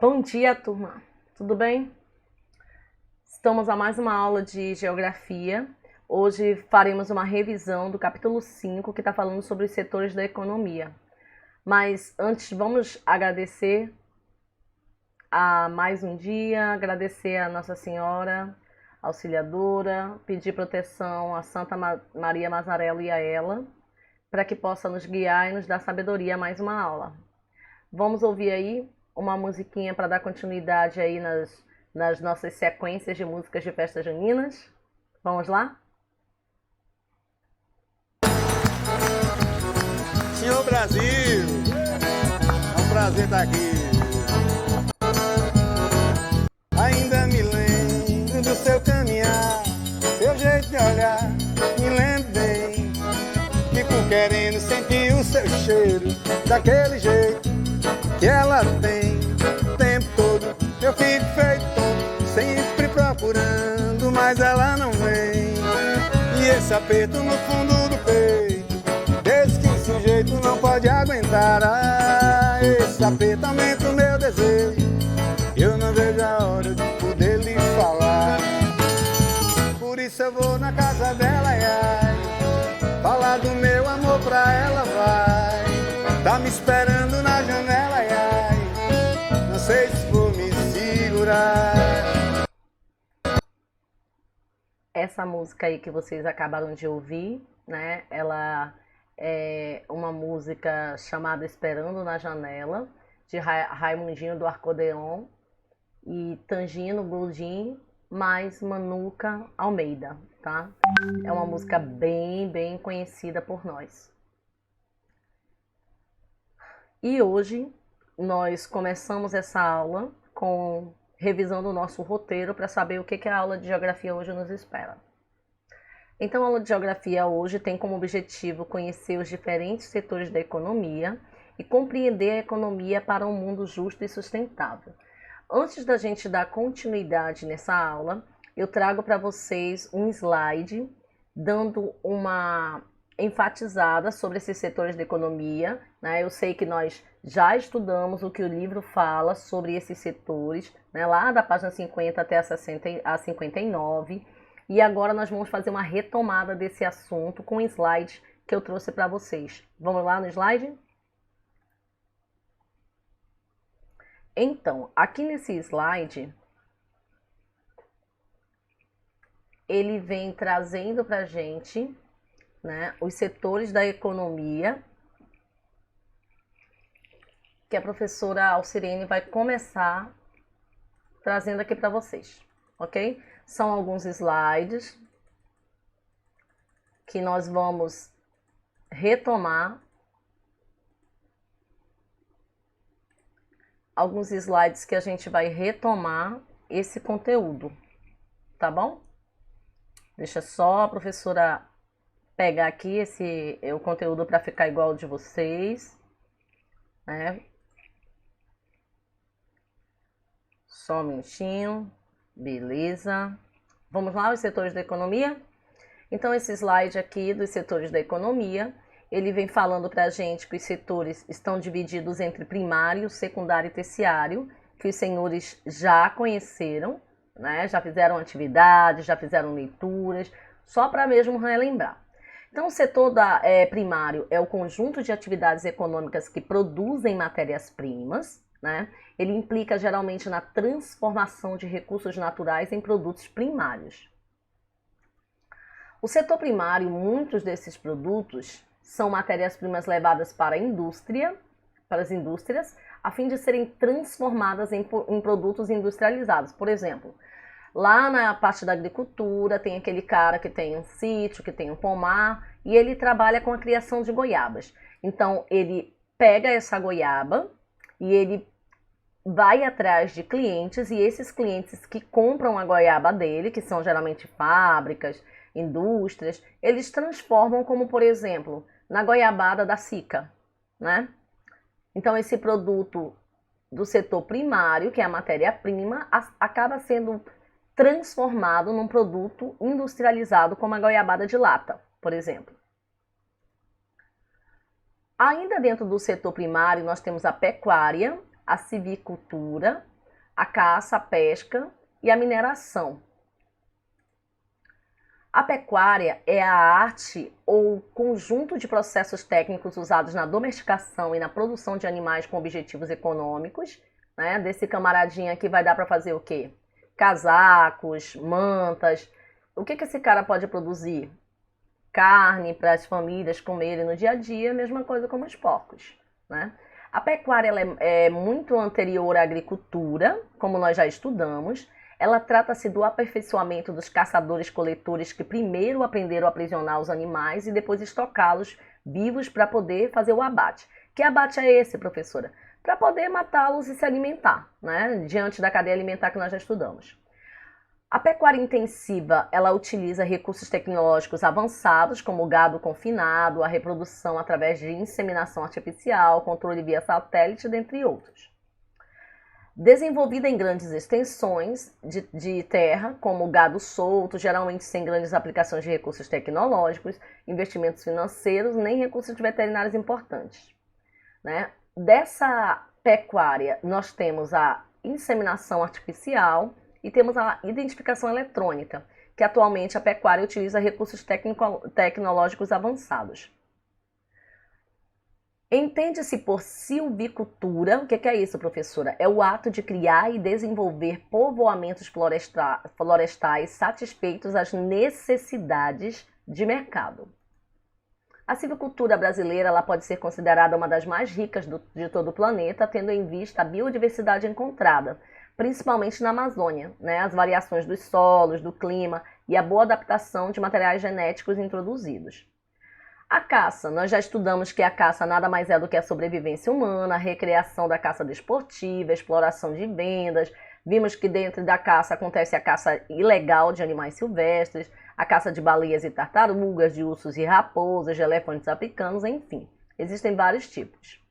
Bom dia, turma. Tudo bem? Estamos a mais uma aula de geografia. Hoje faremos uma revisão do capítulo 5, que está falando sobre os setores da economia. Mas antes, vamos agradecer a mais um dia, agradecer a Nossa Senhora Auxiliadora, pedir proteção a Santa Maria Mazarello e a ela, para que possa nos guiar e nos dar sabedoria a mais uma aula. Vamos ouvir aí uma musiquinha para dar continuidade aí nas nossas sequências de músicas de festas juninas. Vamos lá? Senhor Brasil, é um prazer estar aqui. Ainda me lembro do seu caminhar, seu jeito de olhar, me lembro bem. Fico querendo sentir o seu cheiro, daquele jeito que ela tem o tempo todo. Eu fico feito tonto, sempre procurando, mas ela não vem. E esse aperto no fundo do peito, desse que o sujeito não pode aguentar. Esse aperto aumenta o meu desejo, eu não vejo a hora de poder lhe falar. Por isso eu vou na casa dela, ai, falar do meu amor pra ela, vai. Tá me esperando na janela, ai, não sei se vou me segurar. Essa música aí que vocês acabaram de ouvir, né? Ela é uma música chamada Esperando na Janela, de Raimundinho do Acordeon e Tangino Godin mais Manuca Almeida, tá? É uma música bem conhecida por nós. E hoje nós começamos essa aula revisando o nosso roteiro para saber o que a aula de geografia hoje nos espera. Então, a aula de geografia hoje tem como objetivo conhecer os diferentes setores da economia e compreender a economia para um mundo justo e sustentável. Antes da gente dar continuidade nessa aula, eu trago para vocês um slide dando uma enfatizada sobre esses setores da economia, né? Eu sei que nós já estudamos o que o livro fala sobre esses setores, né? Lá da página 50 até a 59, e agora nós vamos fazer uma retomada desse assunto com o slide que eu trouxe para vocês. Vamos lá no slide? Então, aqui nesse slide, ele vem trazendo para a gente, né, os setores da economia que a professora Alcirene vai começar trazendo aqui para vocês, ok? São alguns slides que nós vamos retomar. Alguns slides que a gente vai retomar esse conteúdo, tá bom? Deixa só a professora pegar aqui o conteúdo para ficar igual ao de vocês, né? Só um minutinho, beleza. Vamos lá, os setores da economia? Então, esse slide aqui dos setores da economia, ele vem falando para a gente que os setores estão divididos entre primário, secundário e terciário, que os senhores já conheceram, né? Já fizeram atividades, já fizeram leituras, só para mesmo relembrar. Então, o setor primário é o conjunto de atividades econômicas que produzem matérias-primas, né? Ele implica geralmente na transformação de recursos naturais em produtos primários. O setor primário, muitos desses produtos são matérias-primas levadas para as indústrias, a fim de serem transformadas em produtos industrializados. Por exemplo, lá na parte da agricultura, tem aquele cara que tem um sítio, que tem um pomar, e ele trabalha com a criação de goiabas. Então, ele pega essa goiaba e ele vai atrás de clientes, e esses clientes que compram a goiaba dele, que são geralmente fábricas, indústrias, eles transformam como, por exemplo, na goiabada da Sica, né? Então, esse produto do setor primário, que é a matéria-prima, acaba sendo transformado num produto industrializado, como a goiabada de lata, por exemplo. Ainda dentro do setor primário, nós temos a pecuária, a silvicultura a caça, a pesca e a mineração. A pecuária é a arte ou conjunto de processos técnicos usados na domesticação e na produção de animais com objetivos econômicos, né? Desse camaradinha aqui vai dar para fazer o quê? Casacos, mantas. O que esse cara pode produzir? Carne para as famílias comerem no dia a dia, mesma coisa como os porcos, né? A pecuária ela é muito anterior à agricultura, como nós já estudamos. Ela trata-se do aperfeiçoamento dos caçadores-coletores que primeiro aprenderam a aprisionar os animais e depois estocá-los vivos para poder fazer o abate. Que abate é esse, professora? Para poder matá-los e se alimentar, né? Diante da cadeia alimentar que nós já estudamos. A pecuária intensiva, ela utiliza recursos tecnológicos avançados, como o gado confinado, a reprodução através de inseminação artificial, controle via satélite, dentre outros. Desenvolvida em grandes extensões de terra, como o gado solto, geralmente sem grandes aplicações de recursos tecnológicos, investimentos financeiros, nem recursos veterinários importantes, né? Dessa pecuária, nós temos a inseminação artificial e temos a identificação eletrônica, que atualmente a pecuária utiliza recursos tecnológicos avançados. Entende-se por silvicultura, o que é isso, professora? É o ato de criar e desenvolver povoamentos florestais satisfeitos às necessidades de mercado. A silvicultura brasileira ela pode ser considerada uma das mais ricas de todo o planeta, tendo em vista a biodiversidade encontrada, principalmente na Amazônia, né? As variações dos solos, do clima e a boa adaptação de materiais genéticos introduzidos. A caça, nós já estudamos que a caça nada mais é do que a sobrevivência humana, a recreação da caça desportiva, a exploração de vendas. Vimos que dentro da caça acontece a caça ilegal de animais silvestres, a caça de baleias e tartarugas, de ursos e raposas, de elefantes africanos, enfim. Existem vários tipos.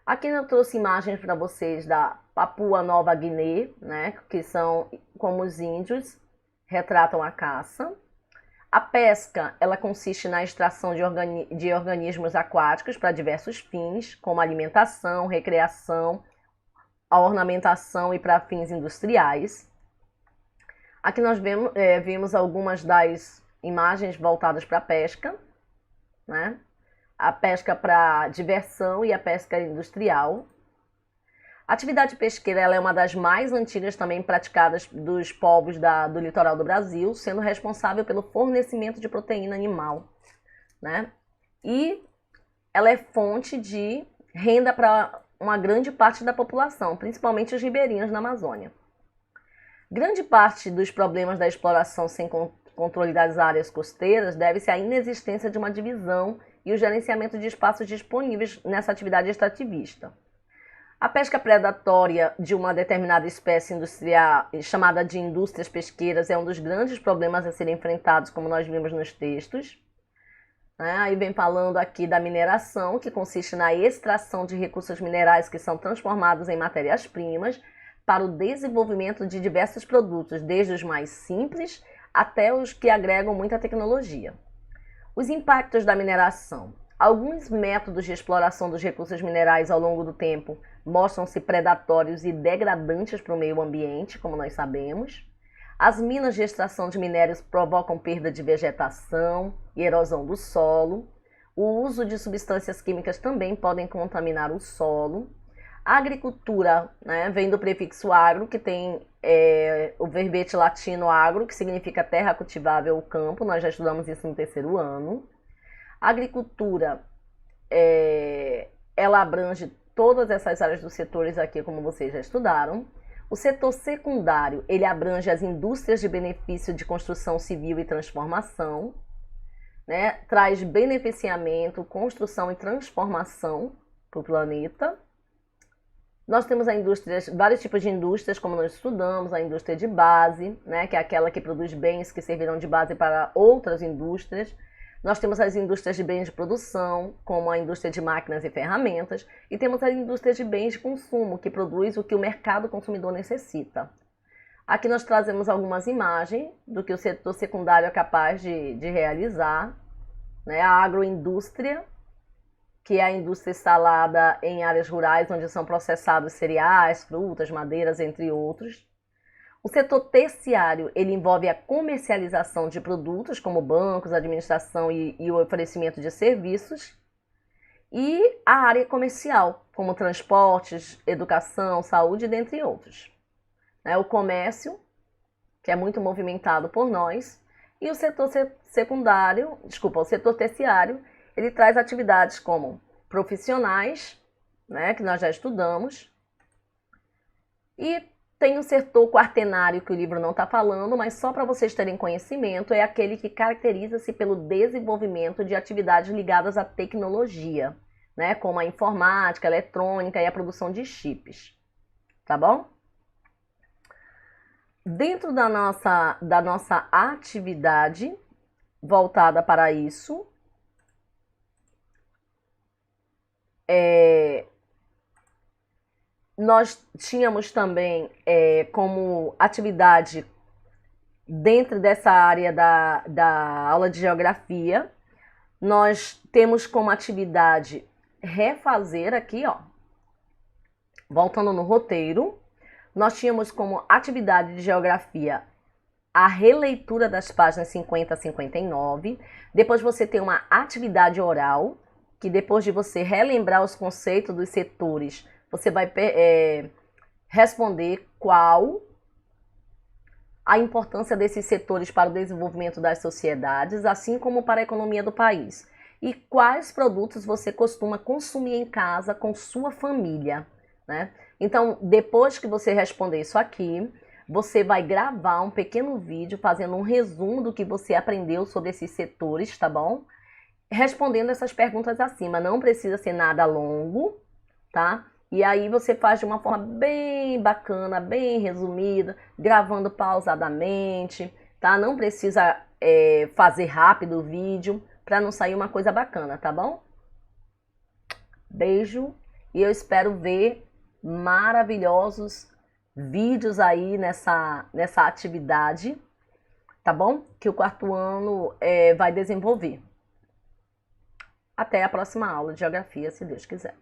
Aqui eu trouxe imagens para vocês da Papua Nova Guiné, né, que são como os índios retratam a caça. A pesca, ela consiste na extração de organismos aquáticos para diversos fins, como alimentação, recreação, a ornamentação e para fins industriais. Aqui nós vimos algumas das imagens voltadas para a pesca, né? A pesca para diversão e a pesca industrial. A atividade pesqueira ela é uma das mais antigas também praticadas dos povos do litoral do Brasil, sendo responsável pelo fornecimento de proteína animal, né? E ela é fonte de renda para uma grande parte da população, principalmente os ribeirinhos na Amazônia. Grande parte dos problemas da exploração sem controle das áreas costeiras deve-se à inexistência de uma divisão e o gerenciamento de espaços disponíveis nessa atividade extrativista. A pesca predatória de uma determinada espécie industrial, chamada de indústrias pesqueiras, é um dos grandes problemas a serem enfrentados, como nós vimos nos textos. Aí vem falando aqui da mineração, que consiste na extração de recursos minerais que são transformados em matérias-primas para o desenvolvimento de diversos produtos, desde os mais simples até os que agregam muita tecnologia. Os impactos da mineração. Alguns métodos de exploração dos recursos minerais ao longo do tempo mostram-se predatórios e degradantes para o meio ambiente, como nós sabemos. As minas de extração de minérios provocam perda de vegetação e erosão do solo. O uso de substâncias químicas também podem contaminar o solo. A agricultura, né, vem do prefixo agro, que tem o verbete latino agro, que significa terra cultivável ou campo. Nós já estudamos isso no terceiro ano. A agricultura, ela abrange todas essas áreas dos setores aqui, como vocês já estudaram. O setor secundário, ele abrange as indústrias de benefício de construção civil e transformação, né? Traz beneficiamento, construção e transformação para o planeta. Nós temos vários tipos de indústrias, como nós estudamos, a indústria de base, né? Que é aquela que produz bens que servirão de base para outras indústrias. Nós temos as indústrias de bens de produção, como a indústria de máquinas e ferramentas, e temos a indústria de bens de consumo, que produz o que o mercado consumidor necessita. Aqui nós trazemos algumas imagens do que o setor secundário é capaz de realizar, né? A agroindústria, que é a indústria instalada em áreas rurais, onde são processados cereais, frutas, madeiras, entre outros. O setor terciário, ele envolve a comercialização de produtos, como bancos, administração e o oferecimento de serviços. E a área comercial, como transportes, educação, saúde, dentre outros. O comércio, que é muito movimentado por nós, e o setor o setor terciário, ele traz atividades como profissionais, que nós já estudamos, e tem o setor quaternário, que o livro não está falando, mas só para vocês terem conhecimento, é aquele que caracteriza-se pelo desenvolvimento de atividades ligadas à tecnologia, como a informática, a eletrônica e a produção de chips, tá bom? Dentro da nossa atividade voltada para isso, nós tínhamos também como atividade, dentro dessa área da aula de geografia, nós temos como atividade refazer aqui, ó, voltando no roteiro, nós tínhamos como atividade de geografia a releitura das páginas 50 a 59. Depois você tem uma atividade oral, que depois de você relembrar os conceitos dos setores, você vai responder qual a importância desses setores para o desenvolvimento das sociedades, assim como para a economia do país. E quais produtos você costuma consumir em casa com sua família, Então, depois que você responder isso aqui, você vai gravar um pequeno vídeo fazendo um resumo do que você aprendeu sobre esses setores, tá bom? Respondendo essas perguntas acima. Não precisa ser nada longo, tá? E aí você faz de uma forma bem bacana, bem resumida, gravando pausadamente, tá? Não precisa fazer rápido o vídeo para não sair uma coisa bacana, tá bom? Beijo e eu espero ver maravilhosos vídeos aí nessa atividade, tá bom? Que o quarto ano vai desenvolver. Até a próxima aula de geografia, se Deus quiser.